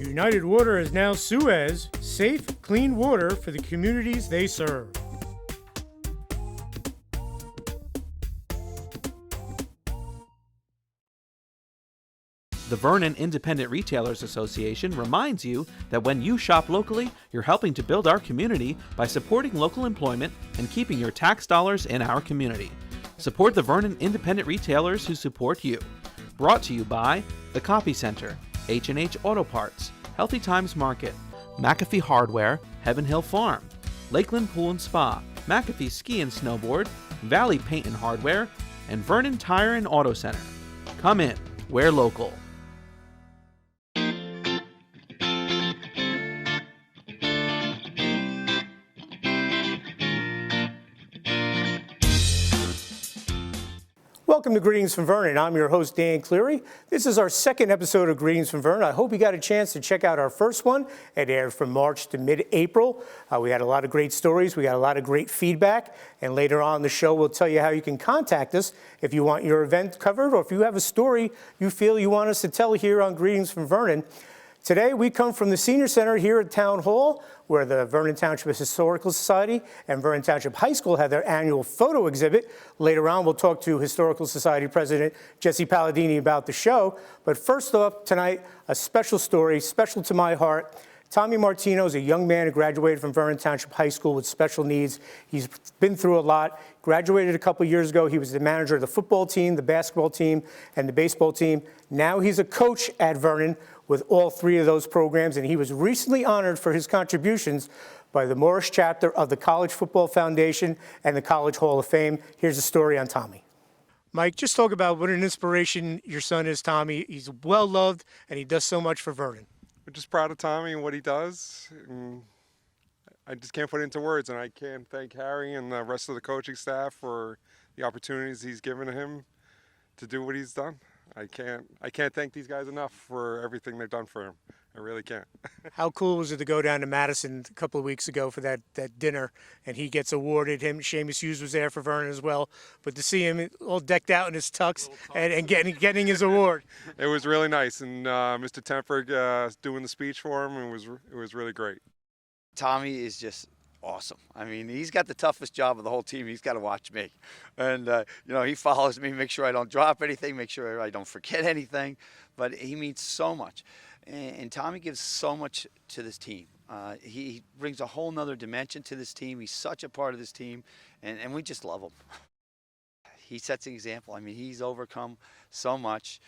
United Water is now Suez, safe, clean water for the communities they serve. The Vernon Independent Retailers Association reminds you that when you shop locally, you're helping to build our community by supporting local employment and keeping your tax dollars in our community. Support the Vernon Independent Retailers who support you. Brought to you by The Copy Center, H&H Auto Parts, Healthy Times Market, McAfee Hardware, Heaven Hill Farm, Lakeland Pool and Spa, McAfee Ski and Snowboard, Valley Paint and Hardware, and Vernon Tire and Auto Center. Come in, we're local. Welcome to Greetings from Vernon. I'm your host, Dan Cleary. This is our second episode of Greetings from Vernon. I hope you got a chance to check out our first one. It aired from March to mid-April. We had a lot of great stories. We got a lot of great feedback. And later on in the show, we'll tell you how you can contact us if you want your event covered or if you have a story you feel you want us to tell here on Greetings from Vernon. Today, we come from the Senior Center here at Town Hall, where the Vernon Township Historical Society and Vernon Township High School have their annual photo exhibit. Later on, we'll talk to Historical Society President Jesse Palladini about the show. But first off, tonight, a special story, special to my heart. Tommie Martino is a young man who graduated from Vernon Township High School with special needs. He's been through a lot. Graduated a couple years ago. He was the manager of the football team, the basketball team, and the baseball team. Now he's a coach at Vernon with all three of those programs, and he was recently honored for his contributions by the Morris chapter of the College Football Foundation and the College Hall of Fame. Here's a story on Tommie. Mike, just talk about what an inspiration your son is, Tommie. He's well-loved, and he does so much for Vernon. We're just proud of Tommie and what he does. And I just can't put it into words, and I can't thank Harry and the rest of the coaching staff for the opportunities he's given to him to do what he's done. I can't thank these guys enough for everything they've done for him. I really can't. How cool was it to go down to Madison a couple of weeks ago for that dinner, and he gets awarded. Seamus Hughes was there for Vernon as well, but to see him all decked out in his tux and getting his award. It was really nice, and Mr. Temperg doing the speech for him, it was really great. Tommie is just awesome. I mean, he's got the toughest job of the whole team. He's got to watch me. And, he follows me, make sure I don't drop anything, make sure I don't forget anything. But he means so much. And Tommie gives so much to this team. He brings a whole nother dimension to this team. He's such a part of this team, and we just love him. He sets an example. I mean, he's overcome so much.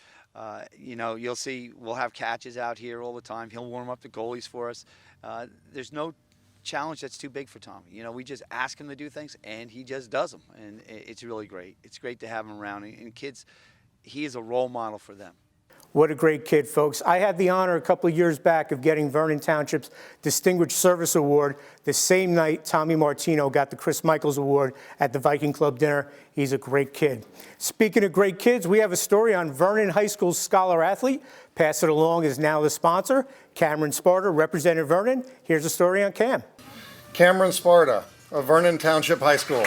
You'll see we'll have catches out here all the time. He'll warm up the goalies for us. There's no challenge that's too big for Tommie. We just ask him to do things, and he just does them, and it's really great. It's great to have him around, and kids, he is a role model for them. What a great kid, folks. I had the honor a couple of years back of getting Vernon Township's Distinguished Service Award. The same night, Tommie Martino got the Chris Michaels Award at the Viking Club dinner. He's a great kid. Speaking of great kids, we have a story on Vernon High School's scholar athlete. Pass It Along is now the sponsor. Cameron Sparta represented Vernon. Here's a story on Cam. Cameron Sparta of Vernon Township High School.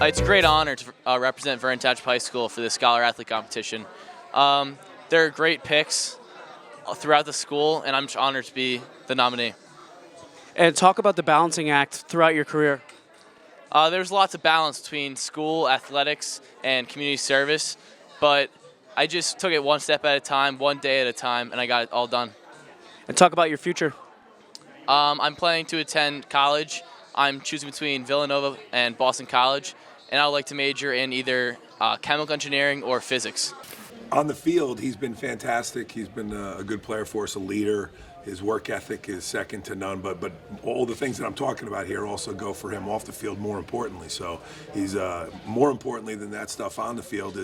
It's a great honor to represent Vernon Township High School for the Scholar Athlete Competition. There are great picks throughout the school, and I'm just honored to be the nominee. And talk about the balancing act throughout your career. There's lots of balance between school, athletics, and community service, but I just took it one step at a time, one day at a time, and I got it all done. And talk about your future. I'm planning to attend college. I'm choosing between Villanova and Boston College, and I would like to major in either chemical engineering or physics. On the field, he's been fantastic. He's been a good player for us, a leader. His work ethic is second to none, but all the things that I'm talking about here also go for him off the field more importantly. So he's more importantly than that stuff on the field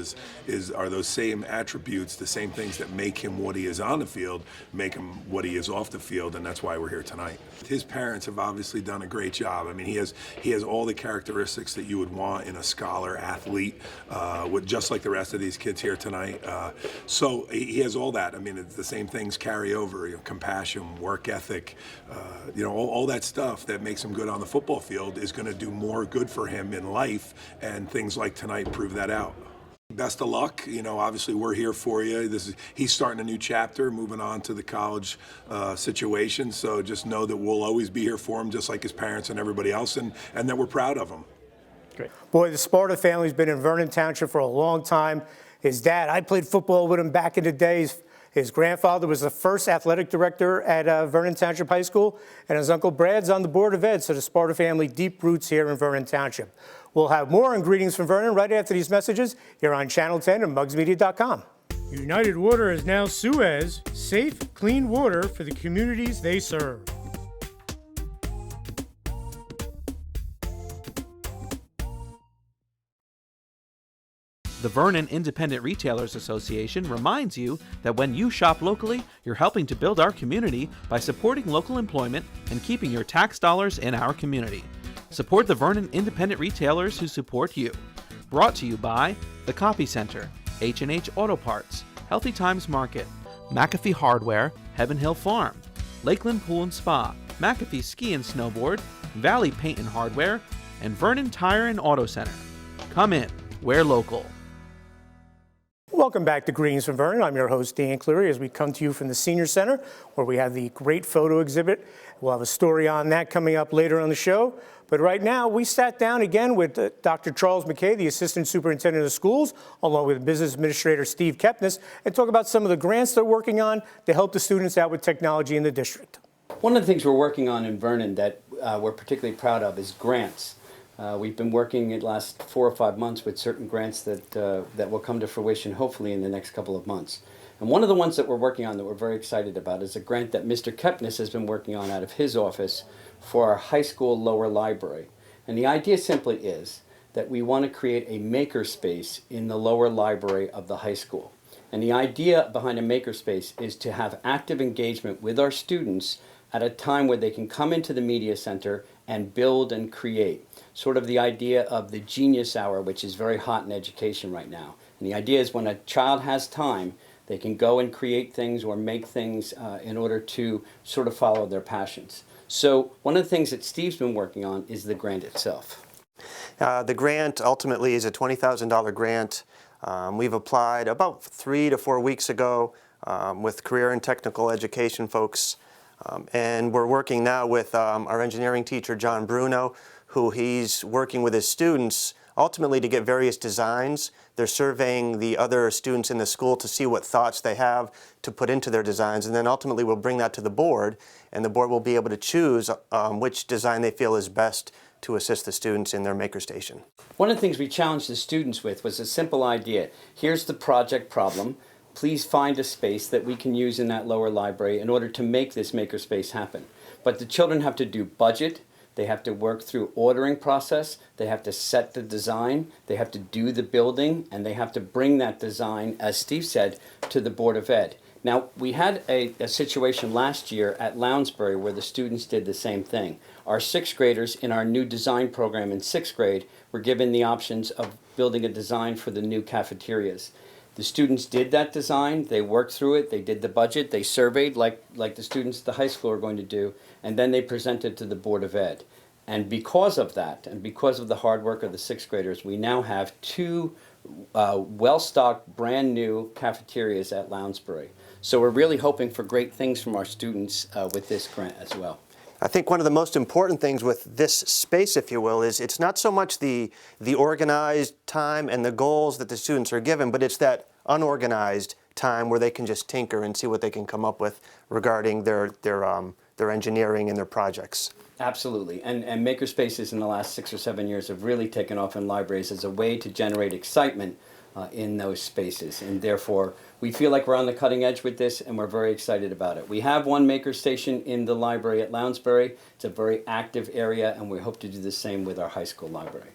are those same attributes, the same things that make him what he is on the field, make him what he is off the field, and that's why we're here tonight. His parents have obviously done a great job. I mean, he has all the characteristics that you would want in a scholar athlete, with just like the rest of these kids here tonight. So he has all that. I mean, it's the same things carry over, compassion, him, work ethic, all that stuff that makes him good on the football field is going to do more good for him in life, and things like tonight prove that out. Best of luck. Obviously we're here for you. He's starting a new chapter, moving on to the college situation. So just know that we'll always be here for him, just like his parents and everybody else, and that we're proud of him. Great. Boy, the Sparta family's been in Vernon Township for a long time. His dad, I played football with him back in the days. His grandfather was the first athletic director at Vernon Township High School, and his uncle Brad's on the Board of Ed, so the Sparta family, deep roots here in Vernon Township. We'll have more on Greetings from Vernon right after these messages here on Channel 10 and mugsmedia.com. United Water is now Suez, safe, clean water for the communities they serve. The Vernon Independent Retailers Association reminds you that when you shop locally, you're helping to build our community by supporting local employment and keeping your tax dollars in our community. Support the Vernon Independent Retailers who support you. Brought to you by The Copy Center, H&H Auto Parts, Healthy Times Market, McAfee Hardware, Heaven Hill Farm, Lakeland Pool and Spa, McAfee Ski and Snowboard, Valley Paint and Hardware, and Vernon Tire and Auto Center. Come in, we're local. Welcome back to Greetings from Vernon. I'm your host, Dan Cleary, as we come to you from the Senior Center, where we have the great photo exhibit. We'll have a story on that coming up later on the show. But right now, we sat down again with Dr. Charles McKay, the Assistant Superintendent of Schools, along with Business Administrator Steve Kepnes, and talk about some of the grants they're working on to help the students out with technology in the district. One of the things we're working on in Vernon that we're particularly proud of is grants. We've been working in the last 4 or 5 months with certain grants that will come to fruition hopefully in the next couple of months. And one of the ones that we're working on that we're very excited about is a grant that Mr. Kepnes has been working on out of his office for our high school lower library. And the idea simply is that we want to create a makerspace in the lower library of the high school. And the idea behind a makerspace is to have active engagement with our students at a time where they can come into the media center and build and create. Sort of the idea of the genius hour, which is very hot in education right now. And the idea is when a child has time, they can go and create things or make things in order to sort of follow their passions. So one of the things that Steve's been working on is the grant itself. The grant ultimately is a $20,000 grant. We've applied about 3 to 4 weeks ago with career and technical education folks. And we're working now with our engineering teacher, John Bruno, who he's working with his students ultimately to get various designs. They're surveying the other students in the school to see what thoughts they have to put into their designs, and then ultimately we'll bring that to the board, and the board will be able to choose which design they feel is best to assist the students in their makerstation. One of the things we challenged the students with was a simple idea. Here's the project problem. Please find a space that we can use in that lower library in order to make this makerspace happen. But the children have to do budget, they have to work through ordering process, they have to set the design, they have to do the building, and they have to bring that design, as Steve said, to the Board of Ed. Now, we had a situation last year at Lounsbury where the students did the same thing. Our 6th graders in our new design program in 6th grade were given the options of building a design for the new cafeterias. The students did that design, they worked through it, they did the budget, they surveyed like the students at the high school are going to do, and then they presented to the Board of Ed. And because of that, and because of the hard work of the 6th graders, we now have 2 well-stocked, brand new cafeterias at Lounsbury. So we're really hoping for great things from our students with this grant as well. I think one of the most important things with this space, if you will, is it's not so much the organized time and the goals that the students are given, but it's that unorganized time where they can just tinker and see what they can come up with regarding their engineering and their projects. Absolutely, and makerspaces in the last 6 or 7 years have really taken off in libraries as a way to generate excitement in those spaces, and therefore we feel like we're on the cutting edge with this, and we're very excited about it. We have one makerstation in the library at Lounsbury. It's a very active area, and we hope to do the same with our high school library.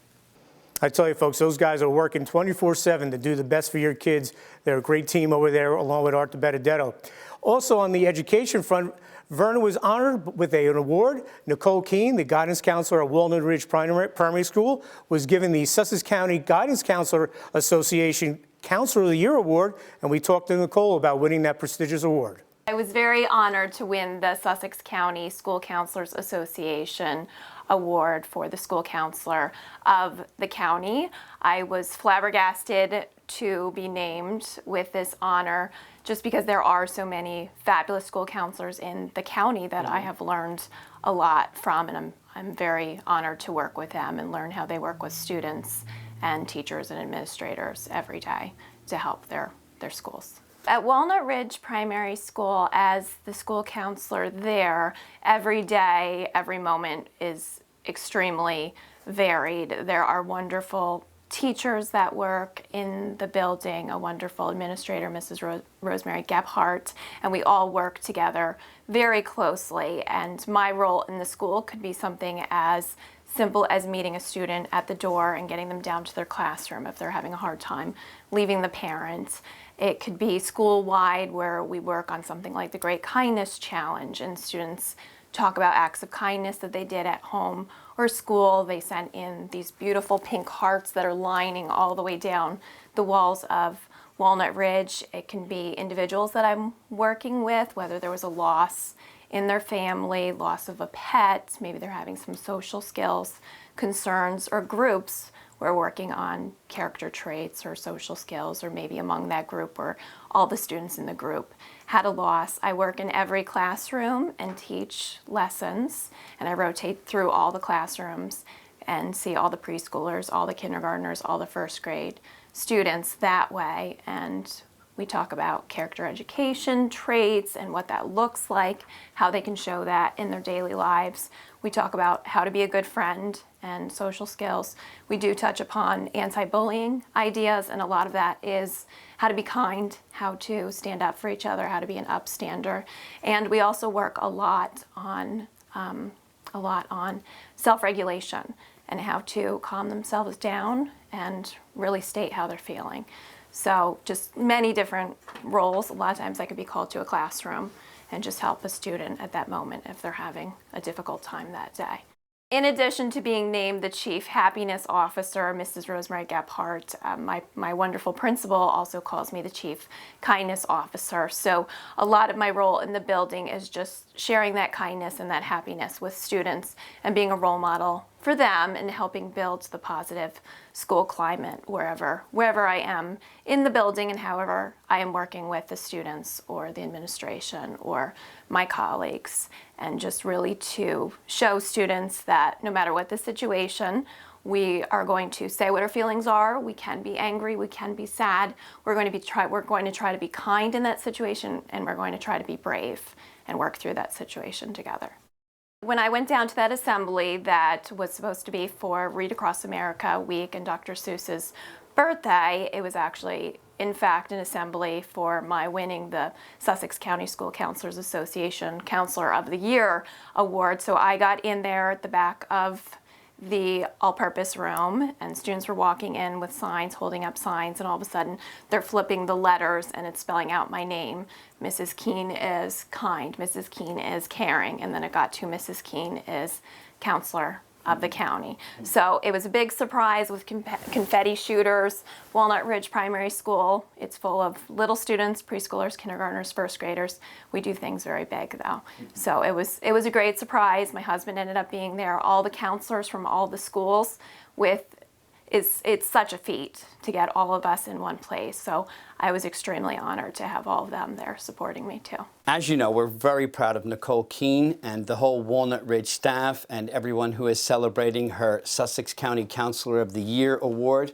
I tell you, folks, those guys are working 24/7 to do the best for your kids. They're a great team over there, along with Art DiBenedetto. Also on the education front, Vernon was honored with an award. Nicole Keane, the guidance counselor at Walnut Ridge Primary School, was given the Sussex County Guidance Counselor Association Counselor of the Year Award, and we talked to Nicole about winning that prestigious award. I was very honored to win the Sussex County School Counselors Association Award for the School Counselor of the County. I was flabbergasted to be named with this honor just because there are so many fabulous school counselors in the county that I have learned a lot from, and I'm very honored to work with them and learn how they work with students and teachers and administrators every day to help their schools. At Walnut Ridge Primary School, as the school counselor there, every day, every moment is extremely varied. There are wonderful teachers that work in the building, a wonderful administrator, Mrs. Rosemary Gebhardt, and we all work together very closely. And my role in the school could be something as simple as meeting a student at the door and getting them down to their classroom if they're having a hard time leaving the parents. It could be school-wide, where we work on something like the Great Kindness Challenge, and students talk about acts of kindness that they did at home or school. They sent in these beautiful pink hearts that are lining all the way down the walls of Walnut Ridge. It can be individuals that I'm working with, whether there was a loss in their family, loss of a pet, maybe they're having some social skills concerns, or groups. We're working on character traits or social skills, or maybe among that group or all the students in the group had a loss. I work in every classroom and teach lessons, and I rotate through all the classrooms and see all the preschoolers, all the kindergartners, all the first grade students that way. And we talk about character education, traits, and what that looks like, how they can show that in their daily lives. We talk about how to be a good friend and social skills. We do touch upon anti-bullying ideas, and a lot of that is how to be kind, how to stand up for each other, how to be an upstander. And we also work a lot on self-regulation and how to calm themselves down and really state how they're feeling. So just many different roles. A lot of times I could be called to a classroom and just help a student at that moment if they're having a difficult time that day. In addition to being named the Chief Happiness Officer, Mrs. Rosemary Gebhardt, my wonderful principal, also calls me the Chief Kindness Officer. So a lot of my role in the building is just sharing that kindness and that happiness with students and being a role model for them and helping build the positive school climate wherever I am in the building and however I am working with the students or the administration or my colleagues, and just really to show students that no matter what the situation, we are going to say what our feelings are. We can be angry, we can be sad. We're going to try to be kind in that situation, and we're going to try to be brave and work through that situation together. When I went down to that assembly that was supposed to be for Read Across America Week and Dr. Seuss's birthday, it was actually, in fact, an assembly for my winning the Sussex County School Counselors Association Counselor of the Year award. So I got in there at the back of the all-purpose room, and students were walking in with signs, holding up signs, and all of a sudden they're flipping the letters and it's spelling out my name. Mrs. Keane is kind, Mrs. Keane is caring, and then it got to Mrs. Keane is counselor of the county. So it was a big surprise with confetti shooters. Walnut Ridge Primary School, it's full of little students, preschoolers, kindergartners, first graders. We do things very big though. So it was a great surprise. My husband ended up being there. All the counselors from all the schools it's such a feat to get all of us in one place. So I was extremely honored to have all of them there supporting me too. As you know, we're very proud of Nicole Keane and the whole Walnut Ridge staff and everyone who is celebrating her Sussex County Counselor of the Year award.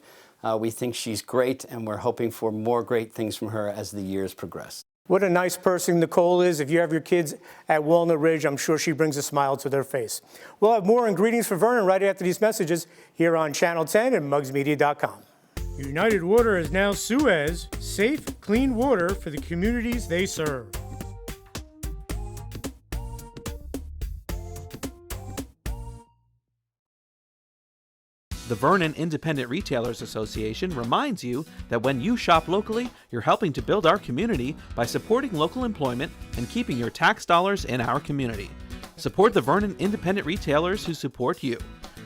We think she's great, and we're hoping for more great things from her as the years progress. What a nice person Nicole is. If you have your kids at Walnut Ridge, I'm sure she brings a smile to their face. We'll have more and greetings for Vernon right after these messages here on Channel 10 and mugsmedia.com. United Water is now Suez, safe, clean water for the communities they serve. The Vernon Independent Retailers Association reminds you that when you shop locally, you're helping to build our community by supporting local employment and keeping your tax dollars in our community. Support the Vernon Independent Retailers who support you.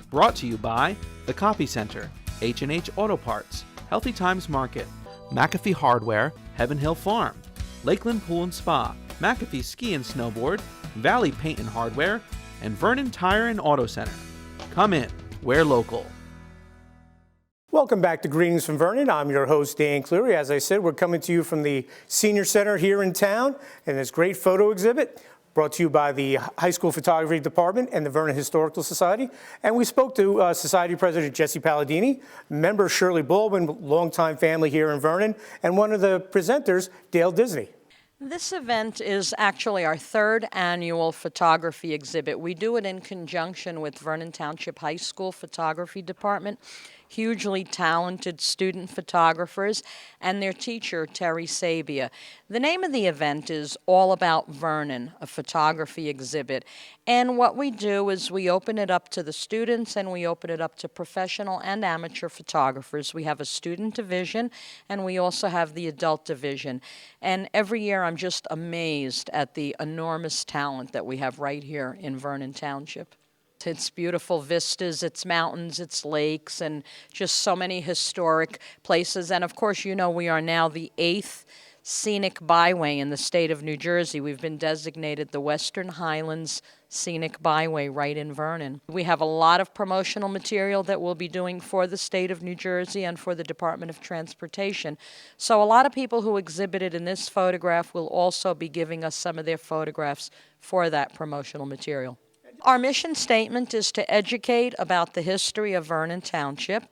Brought to you by The Copy Center, H&H Auto Parts, Healthy Times Market, McAfee Hardware, Heaven Hill Farm, Lakeland Pool and Spa, McAfee Ski and Snowboard, Valley Paint and Hardware, and Vernon Tire and Auto Center. Come in, we're local. Welcome back to Greetings from Vernon. I'm your host, Dan Cleary. As I said, we're coming to you from the Senior Center here in town, and this great photo exhibit brought to you by the High School Photography Department and the Vernon Historical Society. And we spoke to Society President Jesse Palladini, member Shirley Baldwin, longtime family here in Vernon, and one of the presenters, Dale Disney. This event is actually our third annual photography exhibit. We do it in conjunction with Vernon Township High School Photography Department, hugely talented student photographers, and their teacher, Terry Sabia. The name of the event is All About Vernon, a photography exhibit. And what we do is we open it up to the students and we open it up to professional and amateur photographers. We have a student division and we also have the adult division. And every year I'm just amazed at the enormous talent that we have right here in Vernon Township. It's beautiful vistas, it's mountains, it's lakes, and just so many historic places. And of course, you know, we are now the 8th scenic byway in the state of New Jersey. We've been designated the Western Highlands Scenic Byway right in Vernon. We have a lot of promotional material that we'll be doing for the state of New Jersey and for the Department of Transportation. So a lot of people who exhibited in this photograph will also be giving us some of their photographs for that promotional material. Our mission statement is to educate about the history of Vernon Township,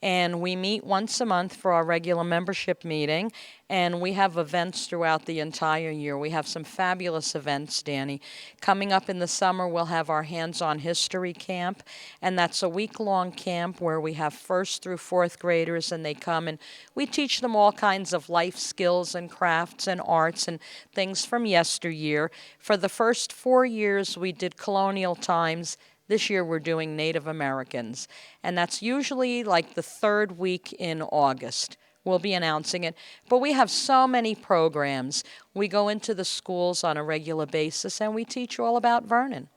and we meet once a month for our regular membership meeting, and we have events throughout the entire year. We have some fabulous events, Danny. Coming up in the summer, we'll have our Hands-On History Camp, and that's a week-long camp where we have 1st through 4th graders, and they come and we teach them all kinds of life skills and crafts and arts and things from yesteryear. For the first 4 years, we did colonial times. This year we're doing Native Americans, and that's usually like the 3rd week in August. We'll be announcing it, but we have so many programs. We go into the schools on a regular basis, and we teach all about Vernon.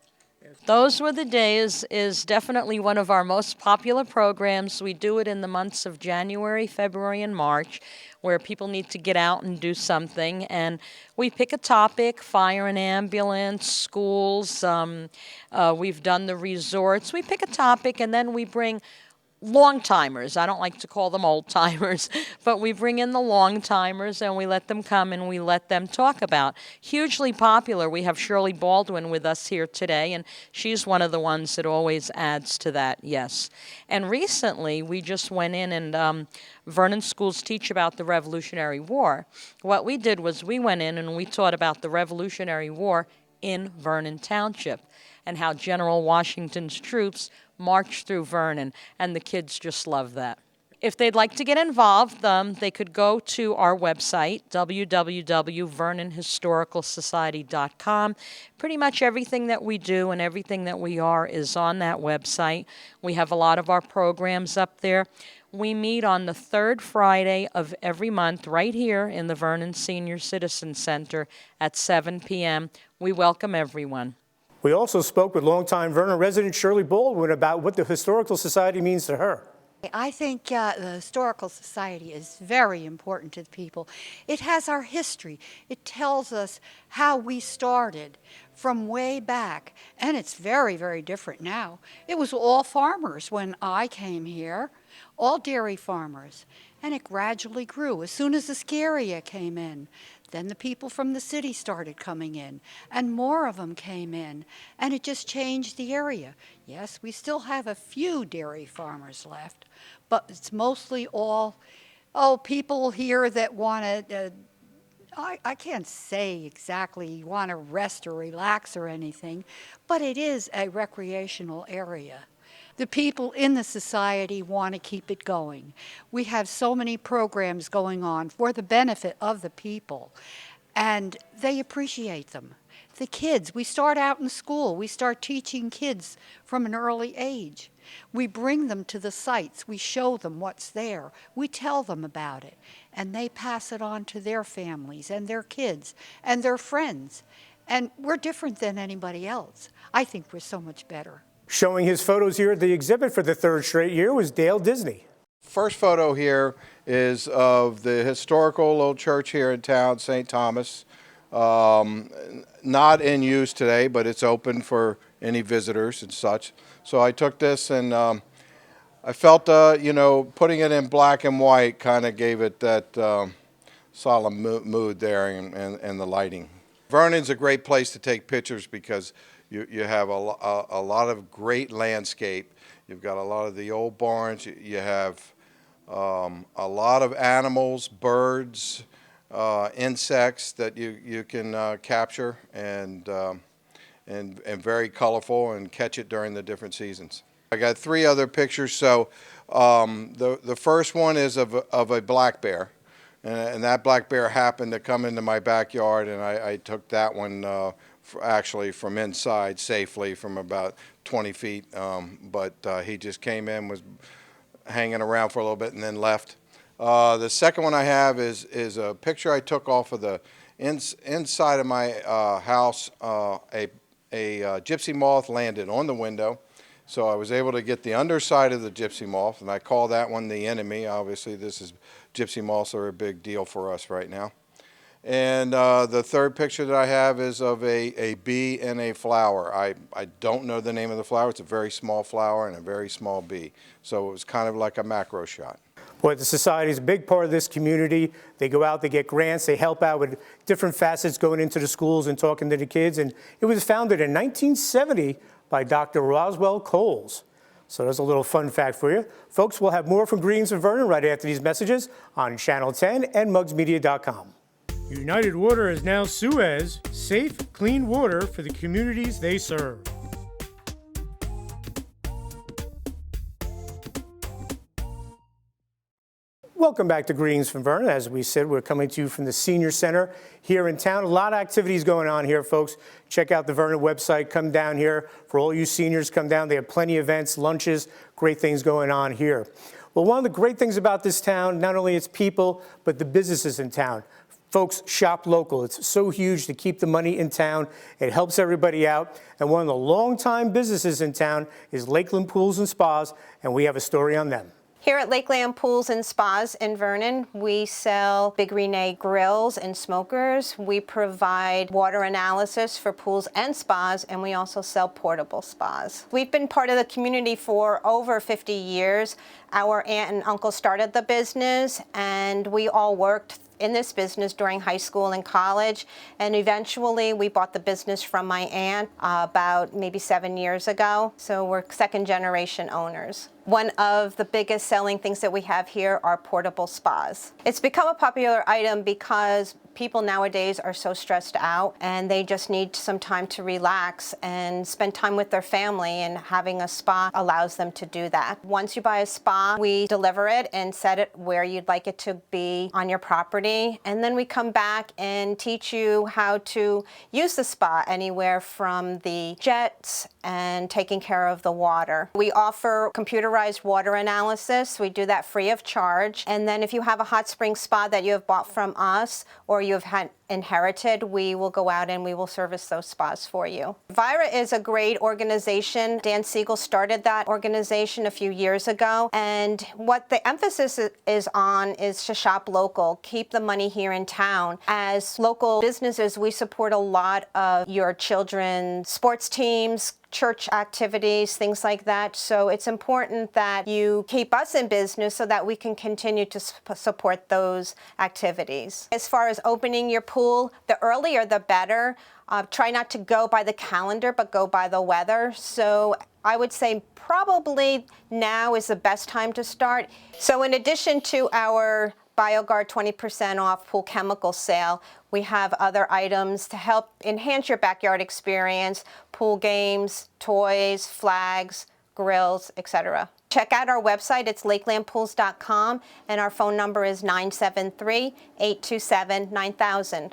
Those Were the Days is definitely one of our most popular programs. We do it in the months of January, February, and March, where people need to get out and do something. And we pick a topic: fire and ambulance, schools. We've done the resorts. We pick a topic, and then we bring long-timers. I don't like to call them old-timers, but we bring in the long-timers and we let them come and we let them talk about. Hugely popular. We have Shirley Baldwin with us here today, and she's one of the ones that always adds to that, yes. And recently, we just went in and Vernon schools teach about the Revolutionary War. What we did was we went in and we taught about the Revolutionary War in Vernon Township and how General Washington's troops marched through Vernon, and the kids just love that. If they'd like to get involved, they could go to our website, www.vernonhistoricalsociety.com. Pretty much everything that we do and everything that we are is on that website. We have a lot of our programs up there. We meet on the 3rd Friday of every month right here in the Vernon Senior Citizen Center at 7 p.m. We welcome everyone. We also spoke with longtime Vernon resident Shirley Baldwin about what the Historical Society means to her. I think the Historical Society is very important to the people. It has our history. It tells us how we started from way back, and it's very, very different now. It was all farmers when I came here, all dairy farmers, and it gradually grew. As soon as the ski area came in, then the people from the city started coming in, and more of them came in, and it just changed the area. Yes, we still have a few dairy farmers left, but it's mostly all, people here that want to, I can't say exactly want to rest or relax or anything, but it is a recreational area. The people in the society want to keep it going. We have so many programs going on for the benefit of the people, and they appreciate them. The kids, we start out in school. We start teaching kids from an early age. We bring them to the sites. We show them what's there. We tell them about it, and they pass it on to their families and their kids and their friends. And we're different than anybody else. I think we're so much better. Showing his photos here at the exhibit for the 3rd straight year was Dale Disney. First photo here is of the historical old church here in town, St. Thomas. Not in use today, but it's open for any visitors and such. So I took this and I felt, putting it in black and white kind of gave it that solemn mood there and the lighting. Vernon's a great place to take pictures because you have a lot of great landscape. You've got a lot of the old barns. You have a lot of animals, birds, insects that you can capture and very colorful and catch it during the different seasons. I got 3 other pictures. So the first one is of a black bear, and that black bear happened to come into my backyard, and I took that one actually from inside safely from about 20 feet, but he just came in, was hanging around for a little bit, and then left. The second one I have is a picture I took off of the inside of my house. A gypsy moth landed on the window, so I was able to get the underside of the gypsy moth, and I call that one the enemy. Obviously, gypsy moths are a big deal for us right now. And the third picture that I have is of a bee and a flower. I don't know the name of the flower. It's a very small flower and a very small bee. So it was kind of like a macro shot. Boy, the society is a big part of this community. They go out, they get grants, they help out with different facets going into the schools and talking to the kids. And it was founded in 1970 by Dr. Roswell Coles. So there's a little fun fact for you. Folks, we'll have more from Greens and Vernon right after these messages on Channel 10 and mugsmedia.com. United Water is now Suez, safe, clean water for the communities they serve. Welcome back to Greens from Vernon. As we said, we're coming to you from the Senior Center here in town. A lot of activities going on here, folks. Check out the Vernon website. Come down here. For all you seniors, come down. They have plenty of events, lunches, great things going on here. Well, one of the great things about this town, not only its people, but the businesses in town. Folks, shop local. It's so huge to keep the money in town. It helps everybody out. And one of the longtime businesses in town is Lakeland Pools and Spas, and we have a story on them. Here at Lakeland Pools and Spas in Vernon, we sell Big Rene grills and smokers. We provide water analysis for pools and spas, and we also sell portable spas. We've been part of the community for over 50 years. Our aunt and uncle started the business, and we all worked in this business during high school and college, and eventually we bought the business from my aunt about maybe 7 years ago, so we're second generation owners. One of the biggest selling things that we have here are portable spas. It's become a popular item because people nowadays are so stressed out and they just need some time to relax and spend time with their family, and having a spa allows them to do that. Once you buy a spa, we deliver it and set it where you'd like it to be on your property, and then we come back and teach you how to use the spa, anywhere from the jets and taking care of the water. We offer computerized water analysis. We do that free of charge, and then if you have a hot spring spa that you have bought from us or you have had inherited, we will go out and we will service those spas for you. Vira is a great organization. Dan Siegel started that organization a few years ago, and what the emphasis is on is to shop local, keep the money here in town. As local businesses, we support a lot of your children's sports teams, church activities, things like that. So it's important that you keep us in business so that we can continue to support those activities. As far as opening your pool, the earlier the better. Try not to go by the calendar, but go by the weather. So I would say probably now is the best time to start. So in addition to our BioGuard 20% off pool chemical sale, we have other items to help enhance your backyard experience: pool games, toys, flags, grills, etc. Check out our website. It's lakelandpools.com, and our phone number is 973-827-9000. You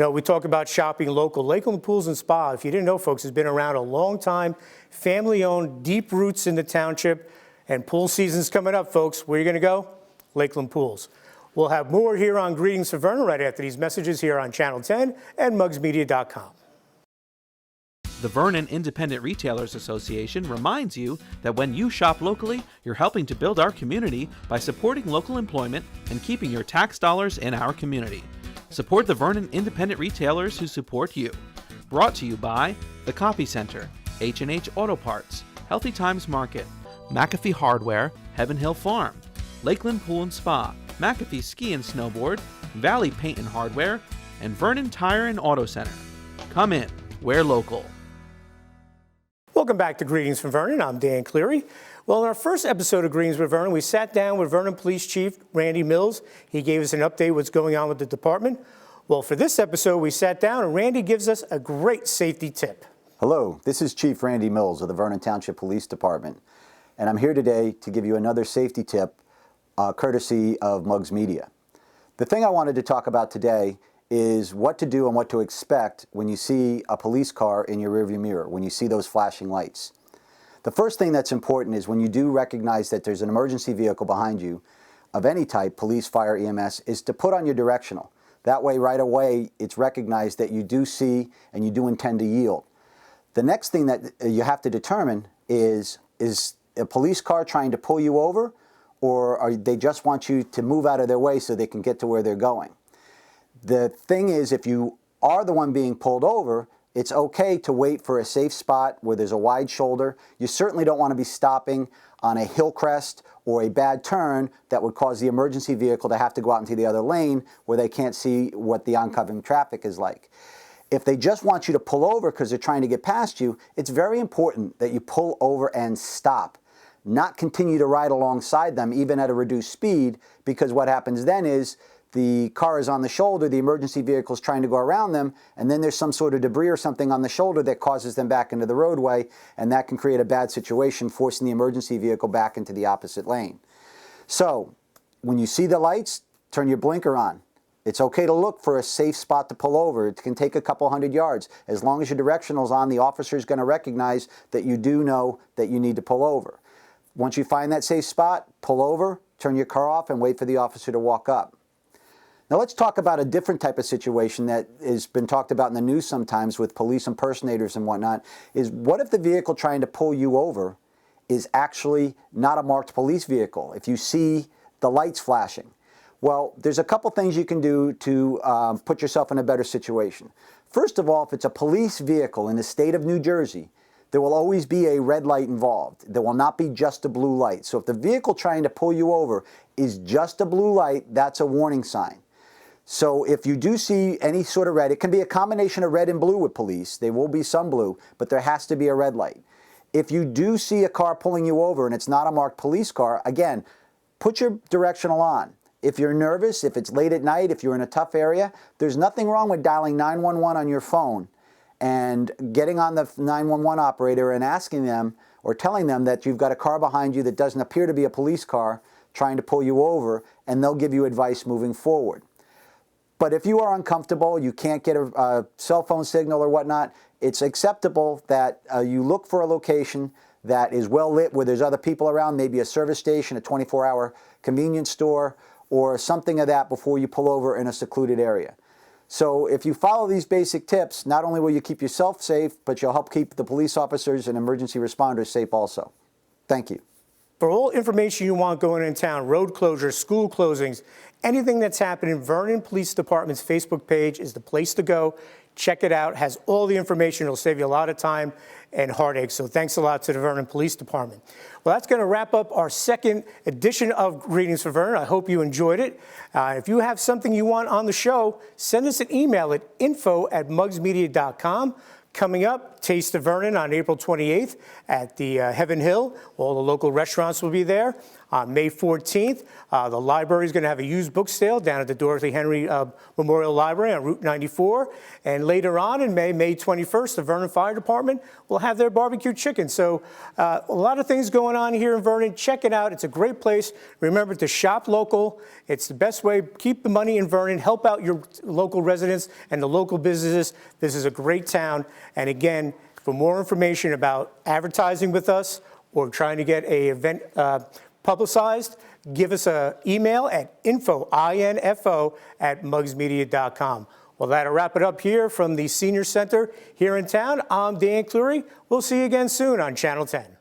know, we talk about shopping local. Lakeland Pools and Spa, if you didn't know, folks, has been around a long time, family-owned, deep roots in the township, and pool season's coming up, folks. Where are you going to go? Lakeland Pools. We'll have more here on Greetings from Vernon right after these messages here on Channel 10 and mugsmedia.com. The Vernon Independent Retailers Association reminds you that when you shop locally, you're helping to build our community by supporting local employment and keeping your tax dollars in our community. Support the Vernon independent retailers who support you. Brought to you by The Coffee Center, H&H Auto Parts, Healthy Times Market, McAfee Hardware, Heaven Hill Farm, Lakeland Pool and Spa, McAfee Ski and Snowboard, Valley Paint and Hardware, and Vernon Tire and Auto Center. Come in, we're local. Welcome back to Greetings from Vernon. I'm Dan Cleary. Well, in our first episode of Greetings with Vernon, we sat down with Vernon Police Chief Randy Mills. He gave us an update what's going on with the department. Well, for this episode, we sat down and Randy gives us a great safety tip. Hello, this is Chief Randy Mills of the Vernon Township Police Department, and I'm here today to give you another safety tip courtesy of Muggs Media. The thing I wanted to talk about today is what to do and what to expect when you see a police car in your rearview mirror, when you see those flashing lights. The first thing that's important is when you do recognize that there's an emergency vehicle behind you of any type, police, fire, EMS, is to put on your directional. That way, right away, it's recognized that you do see and you do intend to yield. The next thing that you have to determine is a police car trying to pull you over, or they just want you to move out of their way so they can get to where they're going. The thing is, if you are the one being pulled over, it's okay to wait for a safe spot where there's a wide shoulder. You certainly don't want to be stopping on a hill crest or a bad turn that would cause the emergency vehicle to have to go out into the other lane where they can't see what the oncoming traffic is like. If they just want you to pull over because they're trying to get past you, it's very important that you pull over and stop. Not continue to ride alongside them, even at a reduced speed, because what happens then is the car is on the shoulder, the emergency vehicle is trying to go around them, and then there's some sort of debris or something on the shoulder that causes them back into the roadway, and that can create a bad situation, forcing the emergency vehicle back into the opposite lane. So, when you see the lights, turn your blinker on. It's okay to look for a safe spot to pull over. It can take a couple hundred yards. As long as your directional's on, the officer is going to recognize that you do know that you need to pull over. Once you find that safe spot, pull over, turn your car off, and wait for the officer to walk up. Now let's talk about a different type of situation that has been talked about in the news sometimes with police impersonators and whatnot, is what if the vehicle trying to pull you over is actually not a marked police vehicle, if you see the lights flashing? Well, there's a couple things you can do to put yourself in a better situation. First of all, if it's a police vehicle in the state of New Jersey, there will always be a red light involved. There will not be just a blue light. So if the vehicle trying to pull you over is just a blue light, that's a warning sign. So if you do see any sort of red, it can be a combination of red and blue with police. There will be some blue, but there has to be a red light. If you do see a car pulling you over and it's not a marked police car, again, put your directional on. If you're nervous, if it's late at night, if you're in a tough area, there's nothing wrong with dialing 911 on your phone and getting on the 911 operator and asking them or telling them that you've got a car behind you that doesn't appear to be a police car trying to pull you over, and they'll give you advice moving forward. But if you are uncomfortable, you can't get a cell phone signal or whatnot, it's acceptable that you look for a location that is well lit where there's other people around, maybe a service station, a 24-hour convenience store, or something of that before you pull over in a secluded area. So if you follow these basic tips, not only will you keep yourself safe, but you'll help keep the police officers and emergency responders safe also. Thank you. For all information you want going in town, road closures, school closings, anything that's happening, Vernon Police Department's Facebook page is the place to go. Check it out. It has all the information. It'll save you a lot of time and heartache. So thanks a lot to the Vernon Police Department. Well, that's going to wrap up our second edition of Greetings from Vernon. I hope you enjoyed it. If you have something you want on the show, send us an email at info@muggsmedia.com. Coming up, Taste of Vernon on April 28th at the Heaven Hill. All the local restaurants will be there. On May 14th, the library is going to have a used book sale down at the Dorothy Henry Memorial Library on Route 94. And later on in May 21st, the Vernon Fire Department will have their barbecue chicken. So a lot of things going on here in Vernon. Check it out. It's a great place. Remember to shop local. It's the best way. Keep the money in Vernon. Help out your local residents and the local businesses. This is a great town. And again, for more information about advertising with us or trying to get an event publicized, give us an email at info@muggsmedia.com. Well, that'll wrap it up here from the Senior Center here in town. I'm Dan Cleary. We'll see you again soon on Channel 10.